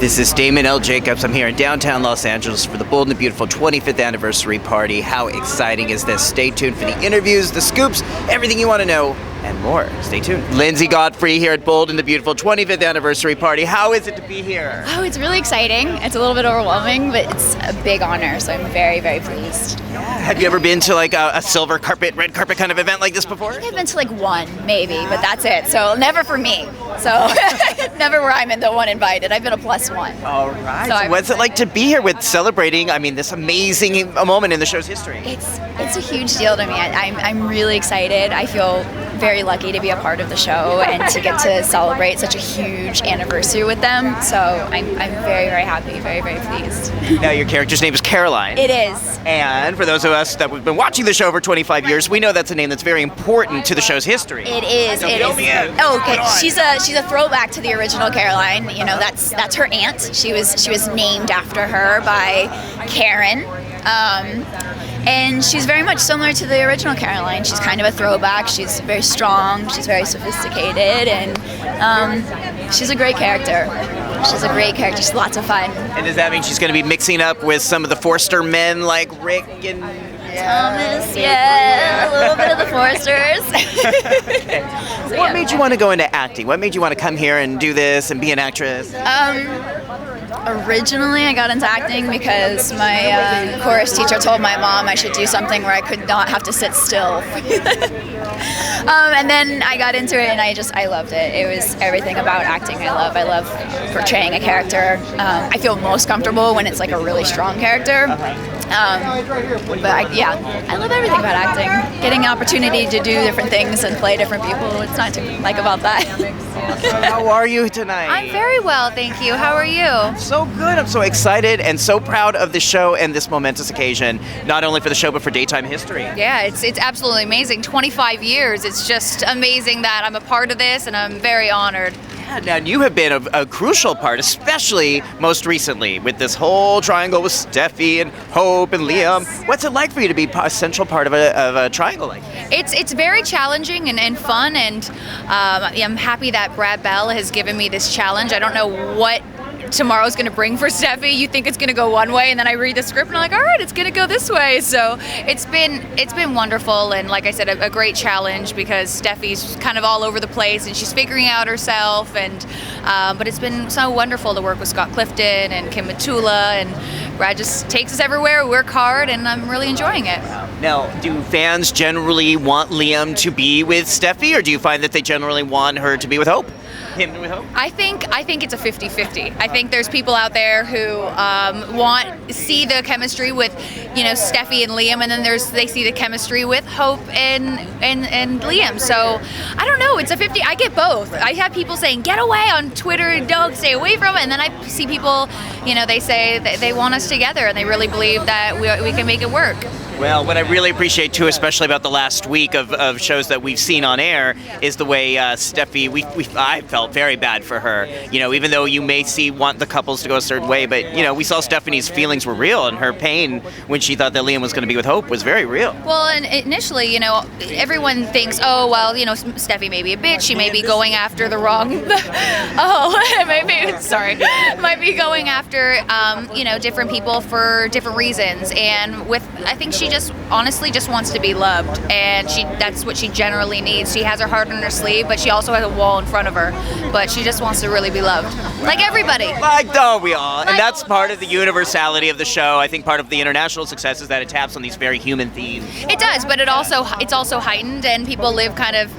This is Damon L. Jacobs. I'm here in downtown Los Angeles for the Bold and the Beautiful 25th anniversary party. How exciting is this? Stay tuned for the interviews, the scoops, everything you want to know, and more. Stay tuned. Linsey Godfrey here at Bold and the Beautiful 25th anniversary party. How is it to be here? Oh, it's really exciting. It's a little bit overwhelming, but it's a big honor, so I'm very, very pleased. Have you ever been to like a silver carpet, red carpet kind of event like this before? I think I've been to like one, maybe, but that's it. So never for me. So never where I'm the one invited. I've been a plus one. All right. So what's it like to be here with celebrating, this amazing moment in the show's history? It's a huge deal to me. I'm really excited. I feel very lucky to be a part of the show and to get to celebrate such a huge anniversary with them. So I'm very, very happy, very, very pleased. Now your character's name is Caroline. It is. And for those of us that have been watching the show for 25 years, we know that's a name that's very important to the show's history. It is. So it fill is. me in. Oh, okay. She's a throwback to the original Caroline. You know, that's her aunt. She was named after her by Karen. And she's very much similar to the original Caroline. She's kind of a throwback. She's very strong. She's very sophisticated, and she's a great character. She's a great character. She's lots of fun. And does that mean she's going to be mixing up with some of the Forster men like Rick and Thomas? Yeah, a little bit of the Forsters. So, what made you want to go into acting? What made you want to come here and do this and be an actress? Originally, I got into acting because my chorus teacher told my mom I should do something where I could not have to sit still. And then I got into it, and I loved it. It was everything about acting I love. I love portraying a character. I feel most comfortable when it's like a really strong character. But I love everything about acting. Getting an opportunity to do different things and play different people, it's not to like about that. How are you tonight? I'm very well, thank you. How are you? So good. I'm so excited and so proud of the show and this momentous occasion, not only for the show but for daytime history. Yeah, it's absolutely amazing. 25 years. It's just amazing that I'm a part of this, and I'm very honored. Yeah, now you have been a crucial part, especially most recently with this whole triangle with Steffy and Hope and Liam. What's it like for you to be a central part of a triangle like that? It's very challenging and fun, and I'm happy that Brad Bell has given me this challenge. I don't know what tomorrow's going to bring for Steffy. You think it's going to go one way, and then I read the script and I'm like, all right, it's going to go this way. So it's been wonderful, and like I said, a great challenge because Steffy's kind of all over the place and she's figuring out herself, and but it's been so wonderful to work with Scott Clifton and Kim Matula, and Brad just takes us everywhere, we work hard, and I'm really enjoying it. Now, do fans generally want Liam to be with Steffy, or do you find that they generally want her to be with Hope? Him with Hope? I think it's a 50-50. I think there's people out there who see the chemistry with, Steffy and Liam, and then they see the chemistry with Hope and Liam. So I don't know. It's a 50. I get both. I have people saying get away on Twitter, don't stay away from it, and then I see people, they say that they want us together and they really believe that we can make it work. Well, what I really appreciate too, especially about the last week of shows that we've seen on air, is the way Steffy. I felt very bad for her. Even though you may want the couples to go a certain way, but we saw Stephanie's feelings were real, and her pain when she thought that Liam was going to be with Hope was very real. Well, and initially, everyone thinks, oh, well, Steffy may be a bitch. She may be going after the wrong. Might be going after different people for different reasons, and I think she just honestly just wants to be loved, and that's what she generally needs. She has her heart on her sleeve, but she also has a wall in front of her, but she just wants to really be loved, like everybody. We all, and that's part of the universality of the show. I think part of the international success is that it taps on these very human themes. It does, but it's also heightened, and people live kind of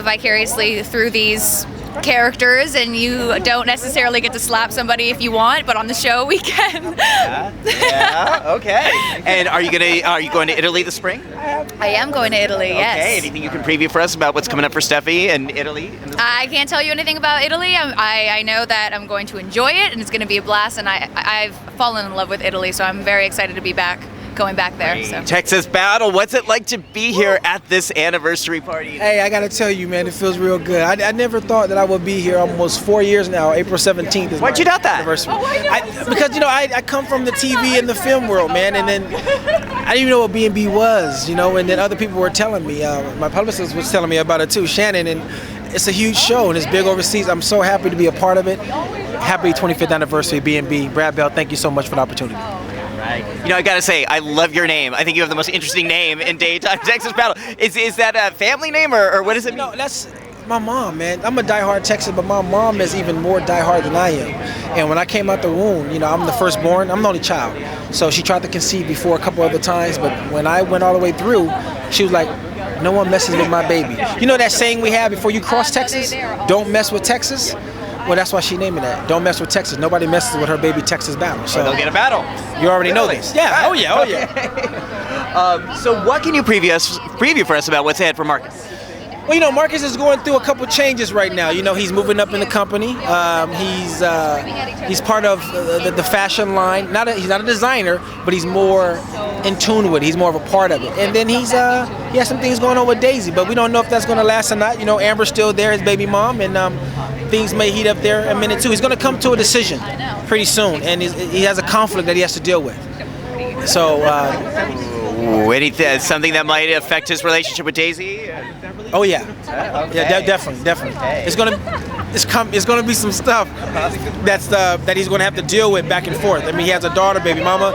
vicariously through these characters, and you don't necessarily get to slap somebody if you want, but on the show we can. Yeah, okay. And are you going to Italy this spring? I am going to Italy, yes. Okay, anything you can preview for us about what's coming up for Steffy and Italy? I can't tell you anything about Italy. I know that I'm going to enjoy it, and it's going to be a blast, and I've fallen in love with Italy, so I'm very excited to be going back there. So. Texas Battle, what's it like to be here at this anniversary party? Hey, I gotta tell you, man, it feels real good. I never thought that I would be here almost 4 years now. April 17th is Why'd you doubt that? Anniversary. Because I come from the TV and the film world, man, and then I didn't even know what B&B was, and then other people were telling me. My publicist was telling me about it too, Shannon, and it's a huge show and it's big overseas. I'm so happy to be a part of it. happy 25th anniversary, B&B. Brad Bell, thank you so much for the opportunity. Right. You know, I gotta say, I love your name. I think you have the most interesting name in daytime Texas battle. Is that a family name, or what does it mean? No, that's my mom, man. I'm a diehard Texan, but my mom is even more diehard than I am. And when I came out the womb, you know, I'm the firstborn. I'm the only child. So she tried to conceive before a couple other times, but when I went all the way through, she was like, no one messes with my baby. You know that saying we have before you cross Texas? Don't mess with Texas? Well, that's why she named it that. Don't mess with Texas. Nobody messes with her baby Texas battle. So they'll get a battle. You already know this. Yeah. Oh yeah. Oh yeah. So what can you preview for us about what's ahead for Marcus? Well, you know, Marcus is going through a couple changes right now. You know, he's moving up in the company. He's part of the fashion line. He's not a designer, but he's more in tune with it. He's more of a part of it. And then he has some things going on with Daisy, but we don't know if that's going to last or not. You know, Amber's still there, his baby mom, and things may heat up there in a minute too. He's going to come to a decision pretty soon, and he has a conflict that he has to deal with. So. Something that might affect his relationship with Daisy? Oh yeah, yeah, definitely. It's gonna be some stuff that he's gonna have to deal with back and forth. I mean, he has a daughter, baby mama.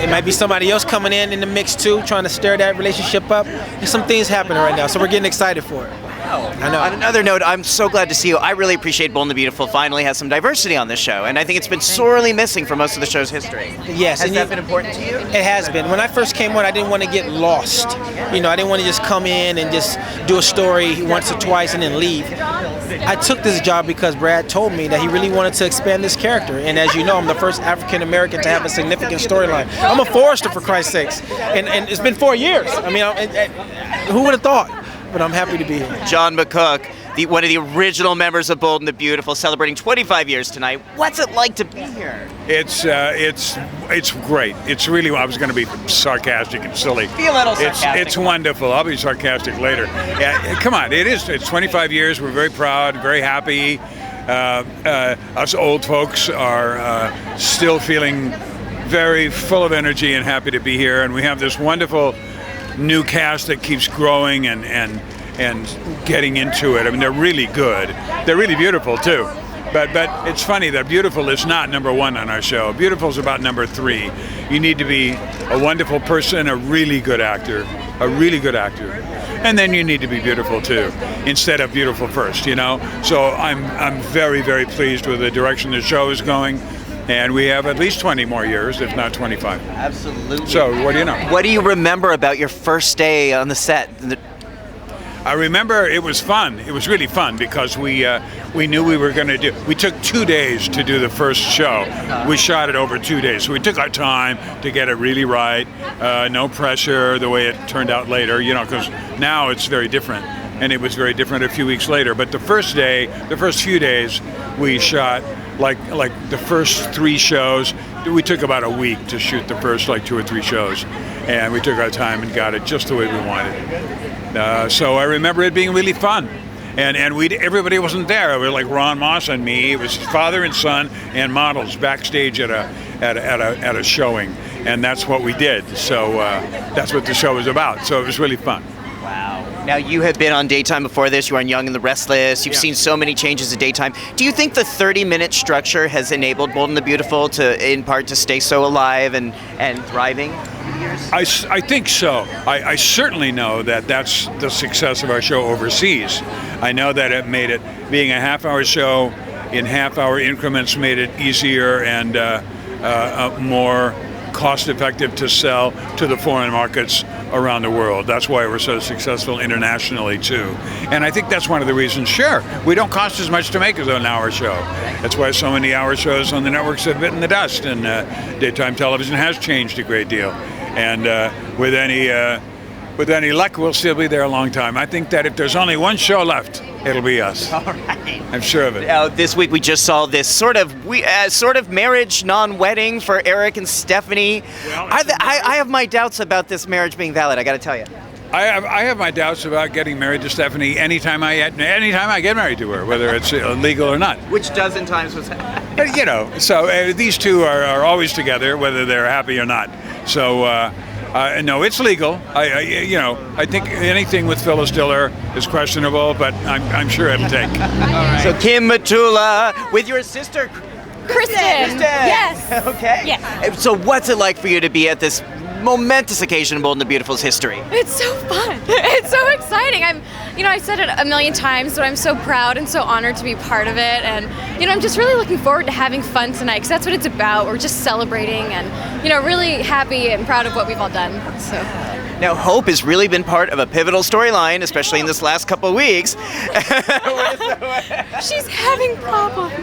It might be somebody else coming in the mix too, trying to stir that relationship up. There's some things happening right now, so we're getting excited for it. I know. On another note, I'm so glad to see you. I really appreciate Bold and the Beautiful finally has some diversity on this show, and I think it's been sorely missing for most of the show's history. Yes. Has that been important to you? It has been. When I first came on, I didn't want to get lost. You know, I didn't want to just come in and just do a story once or twice and then leave. I took this job because Brad told me that he really wanted to expand this character, and as you know, I'm the first African American to have a significant storyline. I'm a Forester, for Christ's sakes, and it's been 4 years. I mean, who would have thought? But I'm happy to be here. John McCook, one of the original members of Bold and the Beautiful, celebrating 25 years tonight. What's it like to be here? It's great. It's really, I was going to be sarcastic and silly. Be a little sarcastic. It's wonderful. I'll be sarcastic later. Yeah, come on, it's 25 years. We're very proud, very happy. Us old folks are still feeling very full of energy and happy to be here. And we have this wonderful new cast that keeps growing and getting into it. I mean, they're really good. They're really beautiful too. But it's funny that beautiful is not number one on our show. Beautiful is about number 3. You need to be a wonderful person, a really good actor, and then you need to be beautiful too, instead of beautiful first. You know. So I'm very, very pleased with the direction the show is going. And we have at least 20 more years, if not 25. Absolutely. So, what do you know? What do you remember about your first day on the set? I remember it was fun. It was really fun because we knew we were going to do. We took 2 days to do the first show. We shot it over 2 days, so we took our time to get it really right. No pressure, the way it turned out later. You know, because now it's very different, and it was very different a few weeks later. But the first few days, we shot. Like the first 3 shows, we took about a week to shoot the first 2 or 3 shows, and we took our time and got it just the way we wanted it. So I remember it being really fun, and everybody wasn't there. It was like Ron Moss and me. It was father and son and models backstage at a showing, and that's what we did. So that's what the show was about. So it was really fun. Wow. Now, you have been on Daytime before this. You were on Young and the Restless. You've seen so many changes in Daytime. Do you think the 30-minute structure has enabled Bold and the Beautiful in part to stay so alive and thriving? I think so. I certainly know that that's the success of our show overseas. I know that it made it, being a half-hour show in half-hour increments, made it easier and more cost-effective to sell to the foreign markets around the world. That's why we're so successful internationally too. And I think that's one of the reasons, sure, we don't cost as much to make as an hour show. That's why so many hour shows on the networks have bitten the dust, and daytime television has changed a great deal. And with any luck, we'll still be there a long time. I think that if there's only one show left, it'll be us. All right. I'm sure of it. This week we just saw this sort of marriage non-wedding for Eric and Stephanie. Well, I have my doubts about this marriage being valid, I got to tell you. I have my doubts about getting married to Stephanie anytime I get married to her, whether it's legal or not. Which dozen times was that? You know, so these two are always together, whether they're happy or not. So no, it's legal. I think anything with Phyllis Diller is questionable, but I'm sure it'll take. All right. So Kim Matula with your sister Kristen. Yes. Okay. Yes. So what's it like for you to be at this momentous occasion in Bold and the Beautiful's history? It's so fun. It's so exciting. I said it a million times, but I'm so proud and so honored to be part of it. And, I'm just really looking forward to having fun tonight because that's what it's about. We're just celebrating and, really happy and proud of what we've all done. So. Now, Hope has really been part of a pivotal storyline, especially in this last couple of weeks. She's having problems.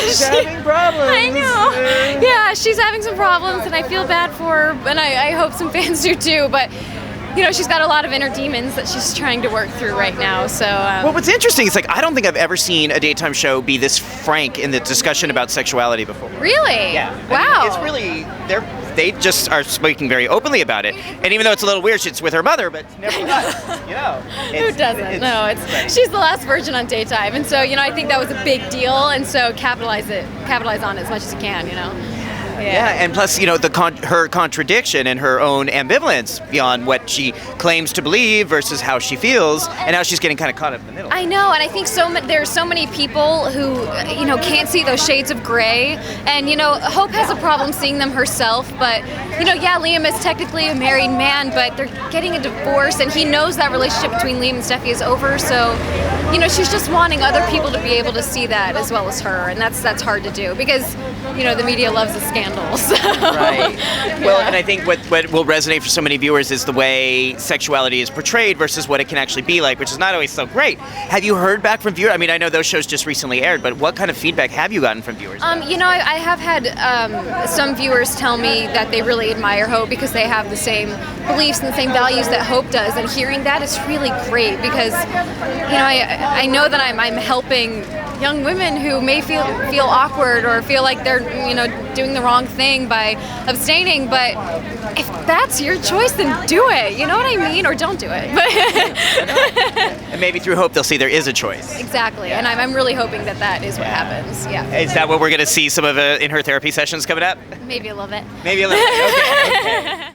She's having problems. I know. Yeah, she's having some problems, and I feel bad for her, and I hope some fans do too. But she's got a lot of inner demons that she's trying to work through right now. So. Well, what's interesting is I don't think I've ever seen a daytime show be this frank in the discussion about sexuality before. Really? Yeah. Wow. It's really they just are speaking very openly about it. And even though it's a little weird, it's with her mother, but nevertheless, Who doesn't? No, she's the last virgin on daytime, and so I think that was a big deal, and so capitalize on it as much as you can. Yeah, and plus, her contradiction and her own ambivalence beyond what she claims to believe versus how she feels, and how she's getting kind of caught up in the middle. I know, and I think there's so many people who, can't see those shades of gray, and, Hope has a problem seeing them herself, but, Liam is technically a married man, but they're getting a divorce, and he knows that relationship between Liam and Steffy is over, so, she's just wanting other people to be able to see that as well as her, and that's hard to do, because, the media loves a scandal. So. Right. Well, and I think what will resonate for so many viewers is the way sexuality is portrayed versus what it can actually be like, which is not always so great. Have you heard back from viewers? I mean, I know those shows just recently aired, but what kind of feedback have you gotten from viewers? I have had some viewers tell me that they really admire Hope because they have the same beliefs and the same values that Hope does, and hearing that is really great because, I know that I'm helping young women who may feel awkward or feel like they're doing the wrong thing by abstaining, but if that's your choice, then do it, you know what I mean, or don't do it. And maybe through Hope they'll see there is a choice. Exactly. And I'm really hoping that is what happens. Yeah. Is that what we're going to see some of in her therapy sessions coming up? Maybe a little bit. Maybe a little bit. Okay.